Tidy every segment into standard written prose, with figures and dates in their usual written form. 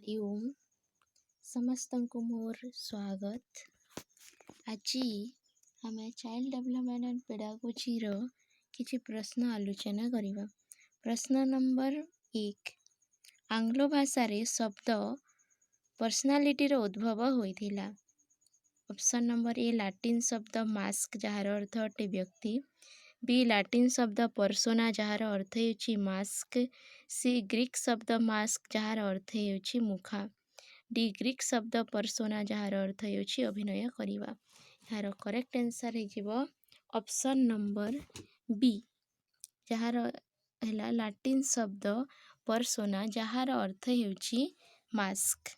You समस्त को मोर स्वागत। आज आम चाइल्ड डेवलपमेंट एंड पेडागोजी रो किछि प्रश्न आलोचना करिबा। प्रश्न नंबर 1, आंग्ल भाषा रे शब्द पर्सनालिटी रो उद्भव होइथिला। ऑप्शन नंबर ए लैटिन शब्द मास्क जहार अर्थ अटे व्यक्ति, बी लैटिन शब्द पर्सोना जहार अर्थ हेउछि मास्क, सी ग्रीक शब्द मास्क जहार अर्थ हेउछि मुखा, डी ग्रीक शब्द पर्सोना जहार अर्थ हेउछि अभिनय करिबा। यार करेक्ट आंसर हे जिवो ऑप्शन नंबर बी जहार हैला लैटिन शब्द पर्सोना जहार अर्थ हेउछि मास्क।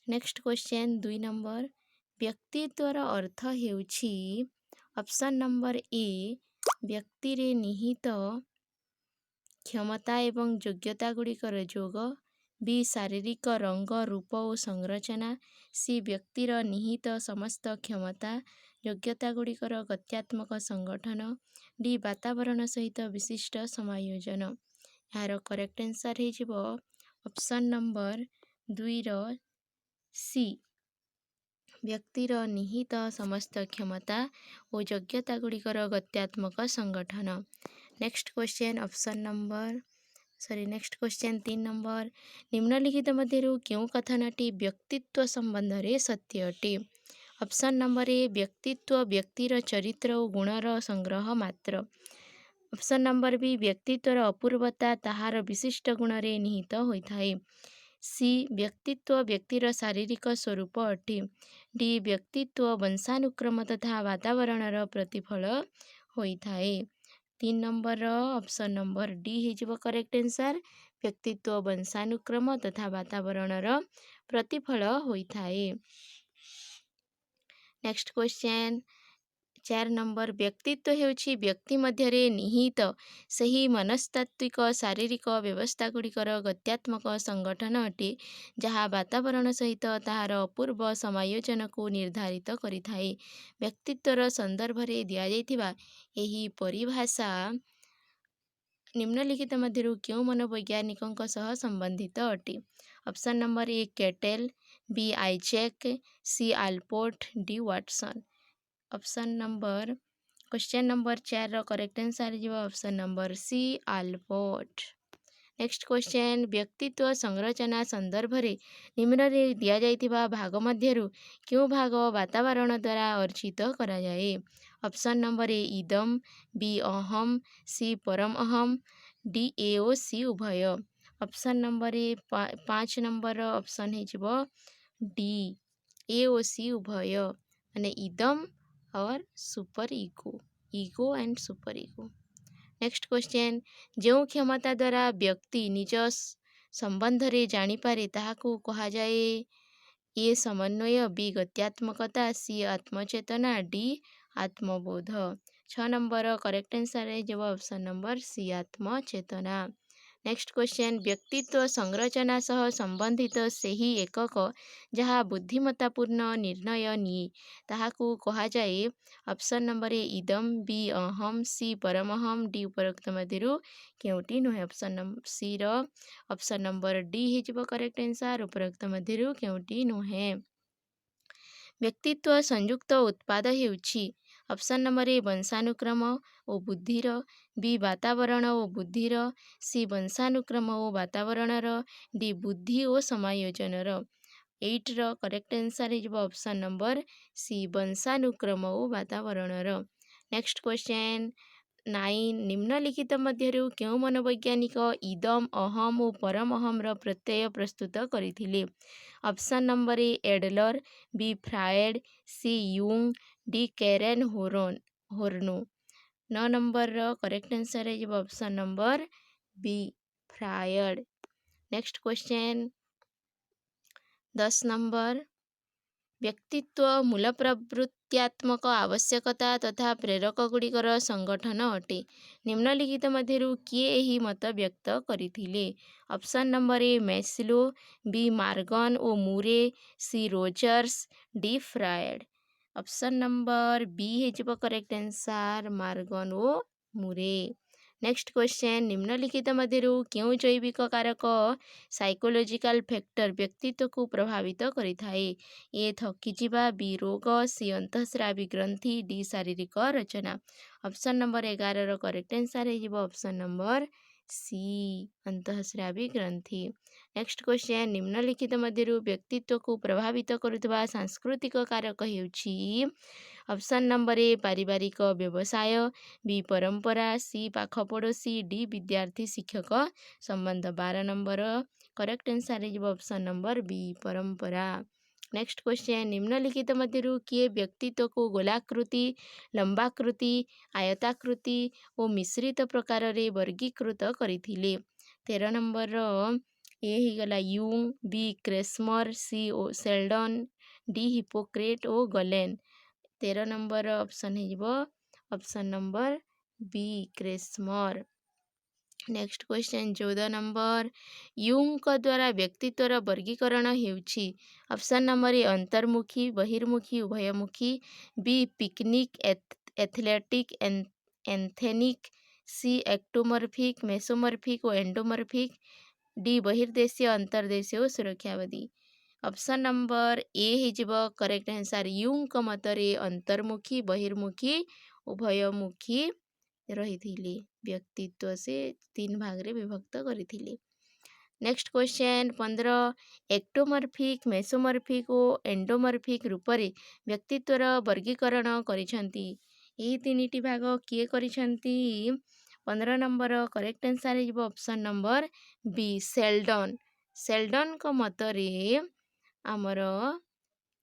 नेक्स्ट क्वेश्चन 2 नंबर, व्यक्तित्वर अर्थ हेउछि ऑप्शन नंबर ए व्यक्ति रे निहित क्षमता एवं योग्यता गुड़िकर जोग, बी शारीरिक रंग रूप और संरचना, सी व्यक्तिर निहित समस्त क्षमता योग्यता गुड़िकर गत्यात्मक संगठन, डी वातावरण सहित विशिष्ट समायोजन। यार करेक्ट आंसर हे जिवो ऑप्शन नंबर 2 रो सी व्यक्तिर निहित समस्त क्षमता और योग्यता गुड़िकर गत्यात्मक संगठन। Next question next question 3 number, निम्नलिखित मध्यरु क्यों कथनटी व्यक्तित्व संबंध रे सत्य अटे। ऑप्शन नंबर ए व्यक्तित्व व्यक्तिर चरित्र और गुणर संग्रह मात्र, ऑप्शन नंबर बी व्यक्तित्वर अपूर्वता ताहार विशिष्ट गुण रे निहित होइथाए, सी व्यक्तित्व व्यक्तिर शारीरिक स्वरूप अटे, डी व्यक्तित्व वंशानुक्रम तथा वातावरणर प्रतिफल होइथाए। 3 नंबर ऑप्शन नंबर डी हे करेक्ट आंसर, व्यक्तित्व वंशानुक्रम तथा वातावरणर प्रतिफल होइथाए। नेक्स्ट क्वेश्चन 4 नंबर, व्यक्तित्व हेउछि व्यक्ति मध्यरे निहित सही मनस्तात्विक शारीरिक व्यवस्था गुड़िकर गत्यात्मक संगठन अटे जहाँ वातावरण सहित ताहार अपूर्व समायोजन को निर्धारित करिथाए। व्यक्तित्वर संदर्भ रे दिया जाइथिबा एही परिभाषा निम्नलिखित मध्यरु क्यों मनोवैज्ञानिकଙ୍କ सह संबंधित अटे। Option number A Cattell, B Eysenck, C Allport, D Watson. Option number question number 4 रो करेक्ट आंसर जिवो option number C Allport. Next question, व्यक्तित्व संरचना संदर्भ रे निम्न रे दिया जाइथिबा भाग मध्यरु क्यों भाग वातावरण द्वारा अर्जित करा जाए। ऑप्शन नंबर ए इदम, बी अहम, सी परम अहम, डी ए ओ सी उभय। Option number A 5 number option हे जिवो डी ए ओ सी उभय माने इदम और super ego and super ego. Next question, जो क्षमता द्वारा व्यक्ति निज संबंध रे जानी पारे ताहाकू कहा जाए ए समन्वय, बी गत्यात्मकता, सी आत्मचेतना, डी आत्मबोध। 6 नंबर करेक्ट आंसर है जब ऑप्शन नंबर सी आत्मचेतना। नेक्स्ट क्वेश्चन, व्यक्तित्व संरचना सह संबंधित सही एकक जहाँ बुद्धिमत्तापूर्ण निर्णय निये ताहाकू कहा जाए। ऑप्शन नंबर ए इदम, बी अहम, सी परमहम, डी उपरोक्त मध्यरु केउटी नुहे। ऑप्शन सी रो ऑप्शन नंबर डी हिजबो करेक्ट आंसर, उपरोक्त मध्यरु केउटी नुहे। व्यक्तित्व संयुक्त उत्पाद हेउछि ऑप्शन नंबर ए वंशानुक्रम और बुद्धिर, बी वातावरण और बुद्धिर, सी वंशानुक्रम और वातावरणर, डी बुद्धि और समायोजनर। 8 रो करेक्ट आंसर है ऑप्शन नंबर सी वंशानुक्रम और वातावरणर। नेक्स्ट क्वेश्चन 9, निम्नलिखित मध्यरु क्यों मनोवैज्ञानिक इदम, अहम और परम अहम रो प्रत्यय प्रस्तुत करिथिले। Option number A Adler, B Freud, C Jung, D Karen Horney. 9 number रो करेक्ट आंसर है option number B Freud. Next question 10 number, व्यक्तित्व मूल प्रवृत्त्यात्मक आवश्यकता तथा प्रेरक गुड़िकर संगठन अटे। निम्नलिखित मध्यरु किए एही मत व्यक्त करिथिले। Option number A Maslow, B Morgan ओ Murray, C Rogers, D Freud. Option number B हे जिवो करेक्ट आंसर, मार्गन ओ मूरे। नेक्स्ट क्वेश्चन निम्नलिखित मध्यरु केउं जैविक कारक साइकोलॉजिकल फैक्टर व्यक्तित्व को प्रभावित करिथाए। ए थकिजिबा, बी रोग, सी अंतःस्रावी ग्रंथि, डी शारीरिक रचना। ऑप्शन नंबर 11 रो करेक्ट आंसर है जिवो ऑप्शन नंबर सी अंतःस्रावी ग्रंथि। नेक्स्ट क्वेश्चन निम्नलिखित मध्यरु व्यक्तित्व को प्रभावित करुवा सांस्कृतिक कारक हेउछि। ऑप्शन नंबर ए पारिवारिक व्यवसाय, बी परंपरा, सी पाख पड़ोसी, डी विद्यार्थी शिक्षक संबंध। 12 नंबर करेक्ट आंसर है ऑप्शन नंबर बी परंपरा। नेक्स्ट क्वेश्चन निम्नलिखित मध्यरु किए व्यक्तित्व को गोलाकृति, लंबाकृति, आयताकृति और मिश्रित प्रकार रे वर्गीकृत करिथिले। 13 नंबर ए ही गला यूंग, बी क्रेस्मर, सी ओ सेल्डन, डी हिपोक्रेट और गलेन। 13 नंबर ऑप्शन है option number B Kretschmer. Next question 14 number Jung द्वारा व्यक्तित्वर वर्गीकरण हेउछि। ऑप्शन नंबर ए अंतर्मुखी, बहिर्मुखी, उभयमुखी, B pyknic, athletic, asthenic, C ectomorphic, mesomorphic और एंडोमॉर्फिक, डी बहिर्देशीय, अंतर्देशीय और सुरक्षावादी। ऑप्शन नंबर ए हिजिबो करेक्ट आंसर यूंग मतरे अंतर्मुखी, बहिर्मुखी, उभयमुखी रही व्यक्तित्व से 3 भाग रे विभक्त करिथिले। नेक्स्ट क्वेश्चन 15 एक्टोमॉर्फिक, मेसोमॉर्फिक और एंडोमॉर्फिक रूप रे व्यक्तित्वर वर्गीकरण करिसंती। एही 3टी भाग किए करिसंती। 15 नंबर करेक्ट आंसर है option number B Sheldon. Sheldon को मतरे आमर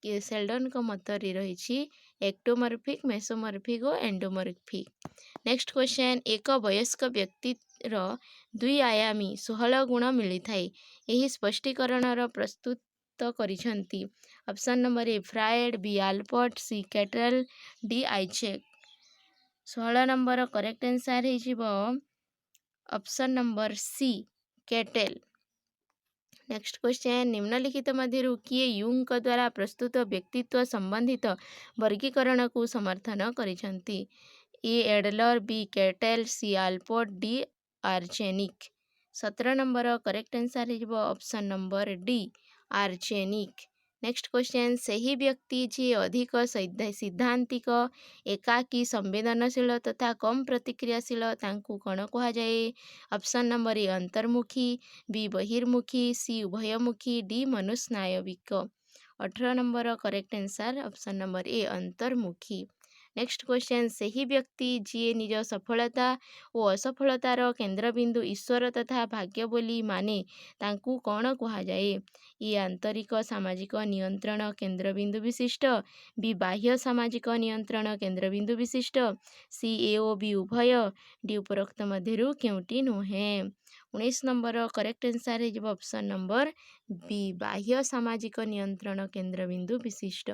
सेल्डन को मतरे रही एक्टोमॉर्फिक, मेसोमॉर्फिक और एंडोमॉर्फिक। नेक्स्ट क्वेश्चन एक वयस्क व्यक्तिर 2 आयामी 16 गुण मिली थाए। यही स्पष्टीकरण प्रस्तुत करिसंती। Option number A Freud, B Allport, C Cattell, D Eysenck. 16 number correct answer है option number C Cattell. Next question निम्नलिखित मध्यरु किए यूंग द्वारा प्रस्तुत व्यक्तित्व संबंधित वर्गीकरण को समर्थन करिसंती। A Adler, B Cattell, C Allport, D आर्चेनिक। 17 नंबर करेक्ट आंसर है ऑप्शन नंबर डी आर्चेनिक। नेक्स्ट क्वेश्चन सही व्यक्ति जी अधिक सिद्धांतिक, एकाकी, संवेदनशील तथा कम प्रतिक्रियाशील तांकु कौन कहा जाए। ऑप्शन नंबर ए अंतर्मुखी, बी बहिर्मुखी, सी उभयमुखी, डी मनुस्नायविक। 18 number correct answer option number A अंतर्मुखी। नेक्स्ट क्वेश्चन सही व्यक्ति जी निज सफलता और असफलतार केन्द्रबिंदु ईश्वर तथा भाग्य बोली माने तांकु कौन कहा जाए। ये आंतरिक सामाजिक नियंत्रण केन्द्रबिंदु विशिष्ट, बी बाह्य सामाजिक नियंत्रण केन्द्रबिंदु विशिष्ट, सी ए ओ बी उभय, डी उपरोक्त मध्यरु केउटी नुहे। 19 नंबर करेक्ट आंसर है ऑप्शन नंबर बी बाह्य सामाजिक नियंत्रण केन्द्रबिंदु विशिष्ट।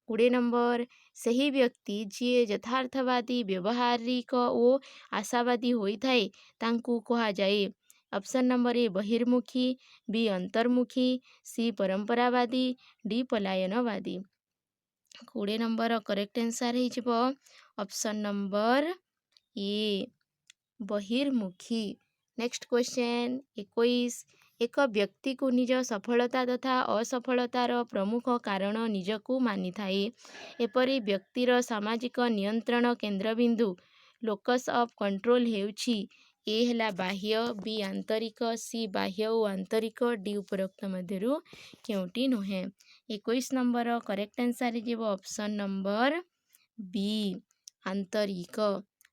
20 नंबर सही व्यक्ति जी यथार्थवादी, व्यवहारिक और आशावादी होइथाए तांकु कहा जाए। ऑप्शन नंबर ए बहिर्मुखी, बी अंतर्मुखी, सी परंपरावादी, डी पलायनवादी। 20 नंबर करेक्ट आंसर है ऑप्शन नंबर ए बहिर्मुखी। नेक्स्ट क्वेश्चन 21 एक व्यक्ति को निज सफलता तथा असफलतार प्रमुख कारण निजकू मानी थाए। एपरि व्यक्तिर सामाजिक नियंत्रण केन्द्रबिंदु लोकस ऑफ कंट्रोल हेउछि। ए हेला बाह्य, बी आंतरिक, सी बाह्य और आंतरिक, डी उपरोक्त मध्यरु केउटी नुहे। 21 नंबर करेक्ट आंसर है ऑप्शन नंबर बी आंतरिक।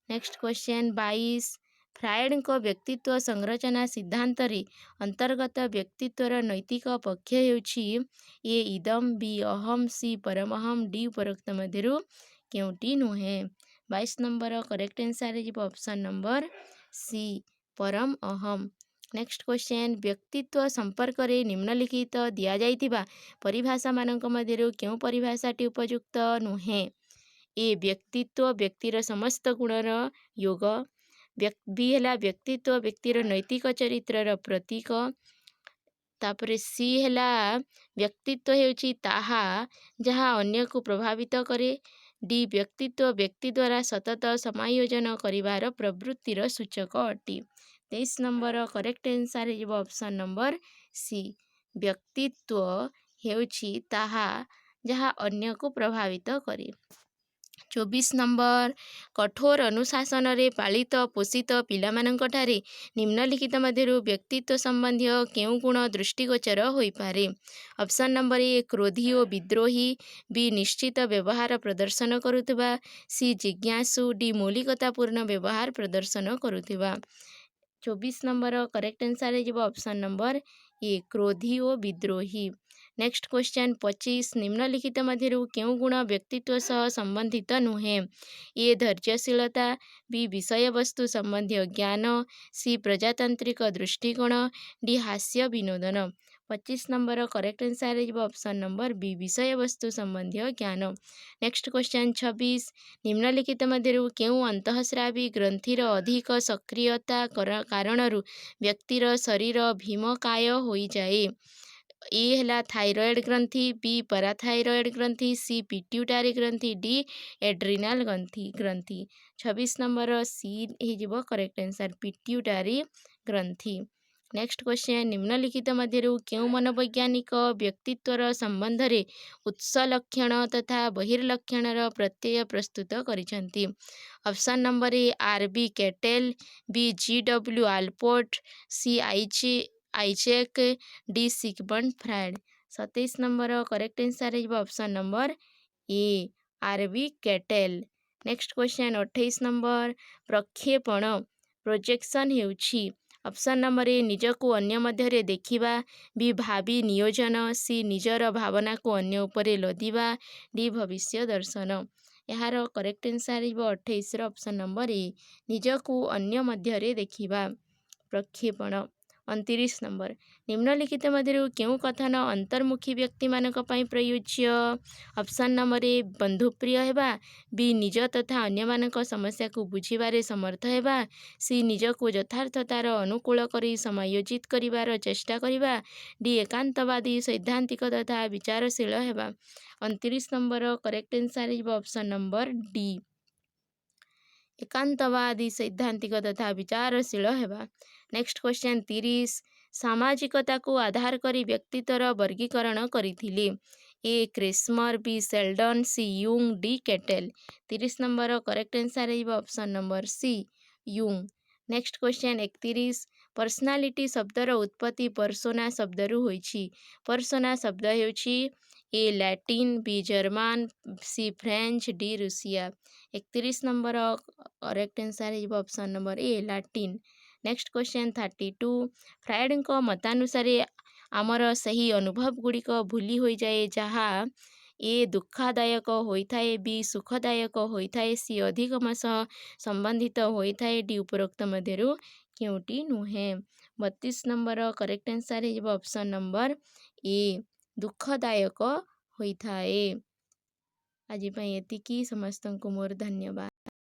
नेक्स्ट क्वेश्चन 22 फ्रायड को व्यक्तित्व संरचना सिद्धांत रे अंतर्गत व्यक्तित्वर नैतिक पक्ष हेउछि। ए इदम, बी अहम, सी परमहम, डी उपरोक्त मध्यरु केउटी नुहे। 22 नंबर करेक्ट आंसर है ऑप्शन नंबर सी परम अहम। नेक्स्ट क्वेश्चन व्यक्तित्व संपर्क रे निम्नलिखित दिया जाइतिबा परिभाषा मानक मध्यरु केउ परिभाषाटी उपयुक्त नुहे। ए व्यक्तित्व व्यक्तिर समस्त गुणर योग, बी है व्यक्तित्व व्यक्तिर नैतिक चरित्रर प्रतीक, तापरे सी है व्यक्तित्व हेउछि ताहा जहाँ अन्य को प्रभावित करे, डी व्यक्तित्व व्यक्ति द्वारा सतत समायोजन करिवार प्रवृत्तिर सूचक अटे। 23 नंबर करेक्ट आंसर हो ऑप्शन नंबर सी व्यक्तित्व हेउछि ताहा जहा अन्य को प्रभावित करे। 24 नंबर कठोर अनुशासन रे पालित पोषित पिलामानंकठारे निम्नलिखित मध्यरु व्यक्तित्व संबंधी केउ गुण दृष्टिगोचर होई पारे। ऑप्शन नंबर ए क्रोधी और विद्रोही, बी निश्चित व्यवहार प्रदर्शन करुथिबा, सी जिज्ञासु, डी मौलिकतापूर्ण व्यवहार प्रदर्शन करुथिबा। 24 नंबर करेक्ट आंसर है ऑप्शन नंबर ए क्रोधी और विद्रोही। नेक्स्ट क्वेश्चन 25 निम्नलिखित मध्यरु केउ गुण व्यक्तित्व सह संबंधित नुहे। ए धैर्यशीलता, बी विषय वस्तु संबंधी ज्ञान, सी प्रजातांत्रिक दृष्टिकोण, डी हास्य विनोदन। 25 नंबर करेक्ट आंसर है ऑप्शन नंबर बी विषय वस्तु संबंधी ज्ञान। नेक्स्ट क्वेश्चन 26 निम्नलिखित मध्यरु केउ अंतःस्रावी ग्रंथिर अधिक सक्रियता कारणरू व्यक्तिर शरीर भीमकाय होई जाए। ए है थायरॉयड ग्रंथि, बी पैराथायरॉयड ग्रंथि, सी पिट्यूटारी ग्रंथि, डी एड्रिनाल ग्रंथि। 26 नंबर सी हो करेक्ट आंसर पिट्यूटारी ग्रंथि। नेक्स्ट क्वेश्चन निम्नलिखित मध्यरु केउ मनोवैज्ञानिक व्यक्तित्वर संबंध रे उत्स लक्षण तथा बहिर्लक्षणर प्रत्यय प्रस्तुत करिसंती। Option number A R B Cattell, B G W Allport, C Eysenck, D Sigmund Freud. 27 number correct answer है option number A R B Cattell. Next question 28 number प्रक्षेपण प्रोजेक्शन हेउछि। ऑप्शन नंबर ए निजको अन्य मध्यरे देखिबा, B भावी नियोजन, सी निजर भावना को अन्य उपरे लदिबा, डी भविष्य दर्शन। यार करेक्ट आंसर हो 28 ऑप्शन नंबर ए निजको अन्य मध्यरे देखिबा प्रक्षेपण। 29 नंबर निम्नलिखित मध्यरु केउ कथन अंतर्मुखी व्यक्ति मानक पई प्रयोज्य। ऑप्शन नंबर ए बंधुप्रिय हेबा, बी निज तथा अन्य मानक समस्या को बुझिबारे समर्थ हेबा, सी निज को यथार्थतार अनुकूल करी समायोजित करिवार चेष्टा करिबा, डी एकांतवादी सैद्धांतिक तथा विचारशील हेबा। 29 नंबर करेक्ट आंसर हो ऑप्शन नंबर डी एकांतवादी सैद्धांतिक तथा विचारशील हेबा। नेक्स्ट क्वेश्चन 30 सामाजिकता को आधार करी व्यक्तित्वर वर्गीकरण करिथिले। A Kretschmer, B Sheldon, C Jung, D Cattell. 30 number correct answer है option number C Jung. Next question 31 personality शब्दर उत्पत्ति पर्सोना शब्दरू होइछि। पर्सोना शब्द हेउछि A Latin, B German, C French, D रूसिया। 31 नंबर करेक्ट आंसर है option number A Latin. Next question 32 Freud मतानुसार आमर सही अनुभव गुड़िक भूली हो जाए जहाँ ए दुःखदायक होइथाए, बी सुखदायक होइथाए, सी अधिगम सह संबंधित होइथाए, डी उपरोक्त मध्यरु केउटी नुहे। 32 नंबर करेक्ट आंसर है ऑप्शन नंबर ए दुःखदायक होइथाए। आज एतिकी समस्तंको मोर धन्यवाद।